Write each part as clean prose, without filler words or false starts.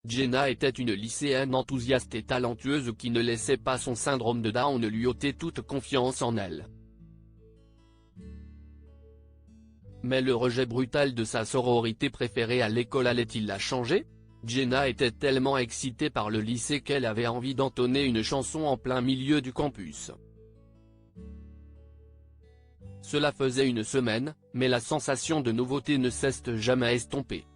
Jenna était une lycéenne enthousiaste et talentueuse qui ne laissait pas son syndrome de Down lui ôter toute confiance en elle. Mais le rejet brutal de sa sororité préférée à l'école allait-il la changer? Jenna était tellement excitée par le lycée qu'elle avait envie d'entonner une chanson en plein milieu du campus. Cela faisait une semaine, mais la sensation de nouveauté ne cesse jamais d'estomper.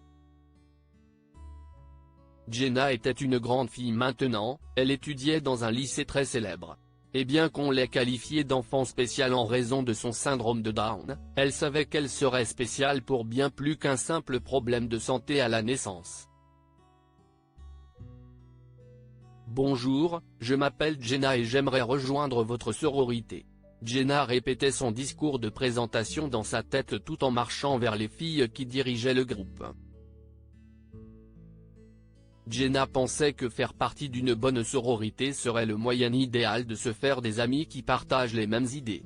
Jenna était une grande fille maintenant, elle étudiait dans un lycée très célèbre. Et bien qu'on l'ait qualifiée d'enfant spécial en raison de son syndrome de Down, elle savait qu'elle serait spéciale pour bien plus qu'un simple problème de santé à la naissance. Bonjour, je m'appelle Jenna et j'aimerais rejoindre votre sororité. Jenna répétait son discours de présentation dans sa tête tout en marchant vers les filles qui dirigeaient le groupe. Jenna pensait que faire partie d'une bonne sororité serait le moyen idéal de se faire des amis qui partagent les mêmes idées.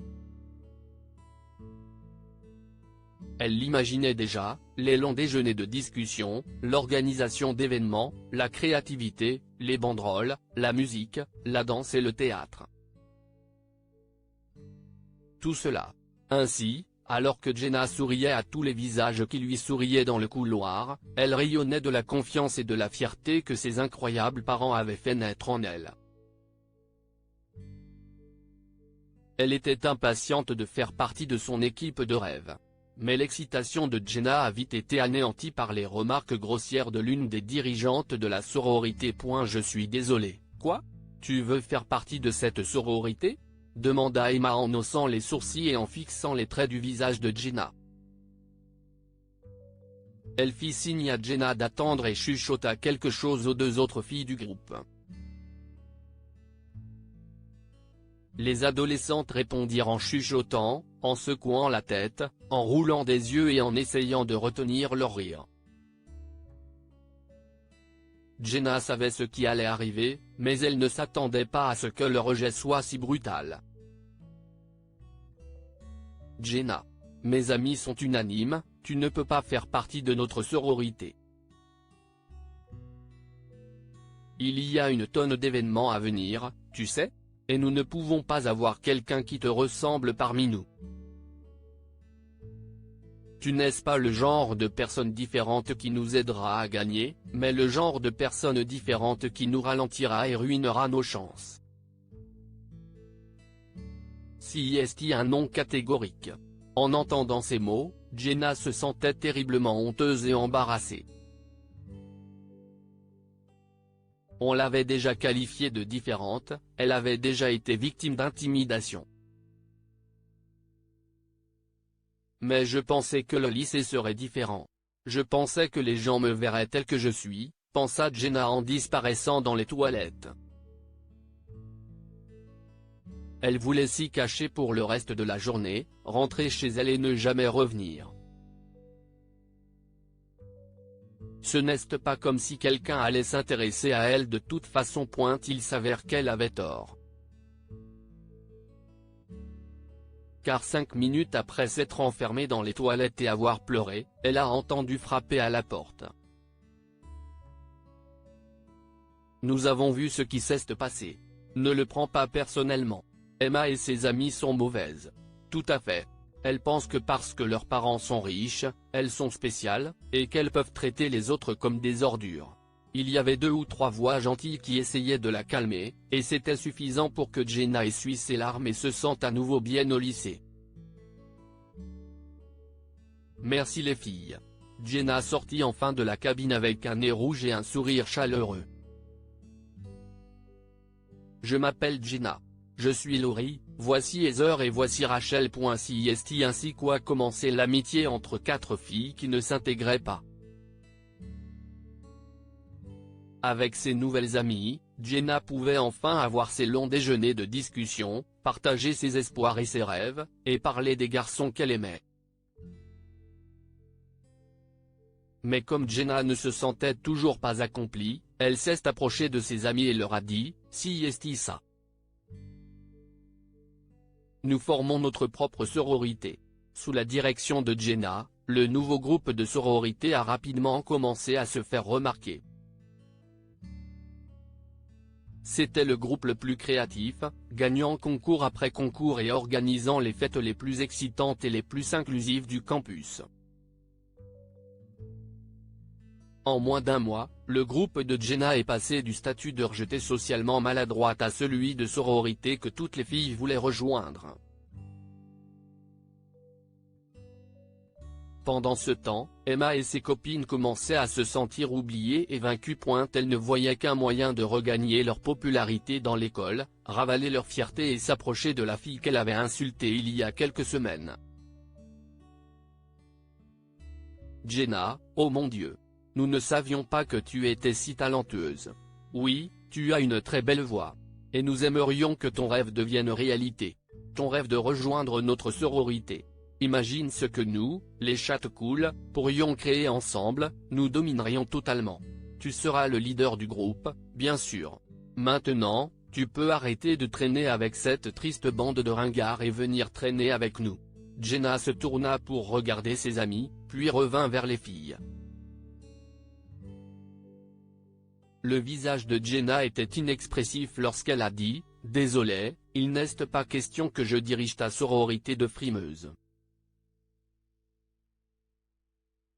Elle l'imaginait déjà, les longs déjeuners de discussion, l'organisation d'événements, la créativité, les banderoles, la musique, la danse et le théâtre. Tout cela. Ainsi, alors que Jenna souriait à tous les visages qui lui souriaient dans le couloir, elle rayonnait de la confiance et de la fierté que ses incroyables parents avaient fait naître en elle. Elle était impatiente de faire partie de son équipe de rêve. Mais l'excitation de Jenna a vite été anéantie par les remarques grossières de l'une des dirigeantes de la sororité. Je suis désolé, quoi? Tu veux faire partie de cette sororité? Demanda Emma en haussant les sourcils et en fixant les traits du visage de Jenna. Elle fit signe à Jenna d'attendre et chuchota quelque chose aux deux autres filles du groupe. Les adolescentes répondirent en chuchotant, en secouant la tête, en roulant des yeux et en essayant de retenir leur rire. Jenna savait ce qui allait arriver, mais elle ne s'attendait pas à ce que le rejet soit si brutal. Jenna. Mes amis sont unanimes, tu ne peux pas faire partie de notre sororité. Il y a une tonne d'événements à venir, tu sais, et nous ne pouvons pas avoir quelqu'un qui te ressemble parmi nous. Tu n'es pas le genre de personne différente qui nous aidera à gagner, mais le genre de personne différente qui nous ralentira et ruinera nos chances. Si est un non catégorique. En entendant ces mots, Jenna se sentait terriblement honteuse et embarrassée. On l'avait déjà qualifiée de différente, elle avait déjà été victime d'intimidation. Mais je pensais que le lycée serait différent. Je pensais que les gens me verraient tel que je suis, pensa Jenna en disparaissant dans les toilettes. Elle voulait s'y cacher pour le reste de la journée, rentrer chez elle et ne jamais revenir. Ce n'est pas comme si quelqu'un allait s'intéresser à elle de toute façon. Il s'avère qu'elle avait tort. Car 5 minutes après s'être enfermée dans les toilettes et avoir pleuré, elle a entendu frapper à la porte. Nous avons vu ce qui s'est passé. Ne le prends pas personnellement. Emma et ses amies sont mauvaises. Tout à fait. Elles pensent que parce que leurs parents sont riches, elles sont spéciales, et qu'elles peuvent traiter les autres comme des ordures. Il y avait 2 ou 3 voix gentilles qui essayaient de la calmer, et c'était suffisant pour que Jenna essuie ses larmes et se sente à nouveau bien au lycée. Merci les filles. Jenna sortit enfin de la cabine avec un nez rouge et un sourire chaleureux. Je m'appelle Jenna. Je suis Laurie, voici Heather et voici Rachel. Si est ainsi quoi commencer l'amitié entre 4 filles qui ne s'intégraient pas. Avec ses nouvelles amies, Jenna pouvait enfin avoir ses longs déjeuners de discussion, partager ses espoirs et ses rêves, et parler des garçons qu'elle aimait. Mais comme Jenna ne se sentait toujours pas accomplie, elle s'est approchée de ses amis et leur a dit, si est ça. Nous formons notre propre sororité. Sous la direction de Jenna, le nouveau groupe de sororité a rapidement commencé à se faire remarquer. C'était le groupe le plus créatif, gagnant concours après concours et organisant les fêtes les plus excitantes et les plus inclusives du campus. En moins d'un mois, le groupe de Jenna est passé du statut de rejetée socialement maladroite à celui de sororité que toutes les filles voulaient rejoindre. Pendant ce temps, Emma et ses copines commençaient à se sentir oubliées et vaincues. Elles ne voyaient qu'un moyen de regagner leur popularité dans l'école, ravaler leur fierté et s'approcher de la fille qu'elle avait insultée il y a quelques semaines. Jenna, oh mon Dieu! Nous ne savions pas que tu étais si talentueuse. Oui, tu as une très belle voix. Et nous aimerions que ton rêve devienne réalité. Ton rêve de rejoindre notre sororité. Imagine ce que nous, les chattes cool, pourrions créer ensemble, nous dominerions totalement. Tu seras le leader du groupe, bien sûr. Maintenant, tu peux arrêter de traîner avec cette triste bande de ringards et venir traîner avec nous. Jenna se tourna pour regarder ses amis, puis revint vers les filles. Le visage de Jenna était inexpressif lorsqu'elle a dit « Désolé, il n'est pas question que je dirige ta sororité de frimeuses.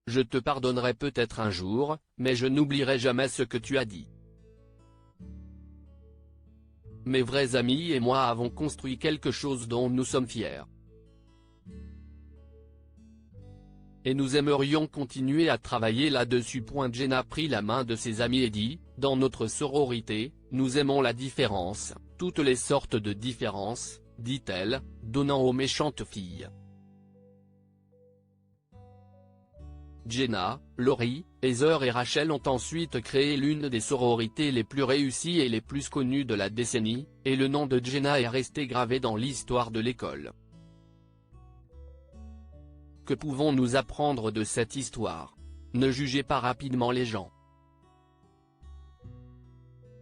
Je te pardonnerai peut-être un jour, mais je n'oublierai jamais ce que tu as dit. Mes vrais amis et moi avons construit quelque chose dont nous sommes fiers. Et nous aimerions continuer à travailler là-dessus. » Jenna prit la main de ses amis et dit, « Dans notre sororité, nous aimons la différence, toutes les sortes de différences, dit-elle, donnant aux méchantes filles. » Jenna, Laurie, Heather et Rachel ont ensuite créé l'une des sororités les plus réussies et les plus connues de la décennie, et le nom de Jenna est resté gravé dans l'histoire de l'école. Que pouvons-nous apprendre de cette histoire? Ne jugez pas rapidement les gens.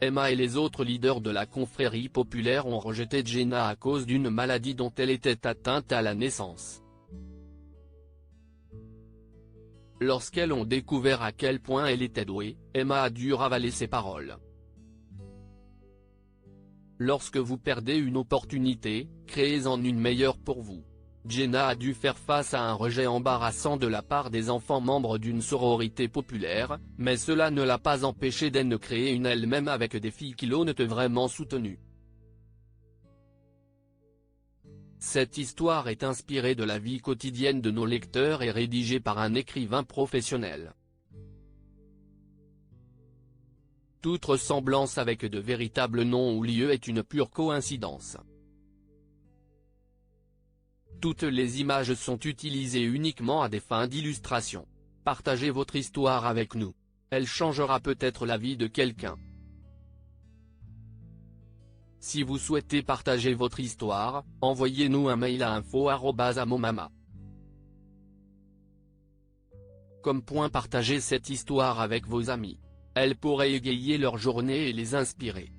Emma et les autres leaders de la confrérie populaire ont rejeté Jenna à cause d'une maladie dont elle était atteinte à la naissance. Lorsqu'elles ont découvert à quel point elle était douée, Emma a dû ravaler ses paroles. Lorsque vous perdez une opportunité, créez-en une meilleure pour vous. Jenna a dû faire face à un rejet embarrassant de la part des enfants membres d'une sororité populaire, mais cela ne l'a pas empêchée d'en créer une elle-même avec des filles qui l'ont vraiment soutenue. Cette histoire est inspirée de la vie quotidienne de nos lecteurs et rédigée par un écrivain professionnel. Toute ressemblance avec de véritables noms ou lieux est une pure coïncidence. Toutes les images sont utilisées uniquement à des fins d'illustration. Partagez votre histoire avec nous. Elle changera peut-être la vie de quelqu'un. Si vous souhaitez partager votre histoire, envoyez-nous un mail à info@amomama.com. Partagez cette histoire avec vos amis. Elle pourrait égayer leur journée et les inspirer.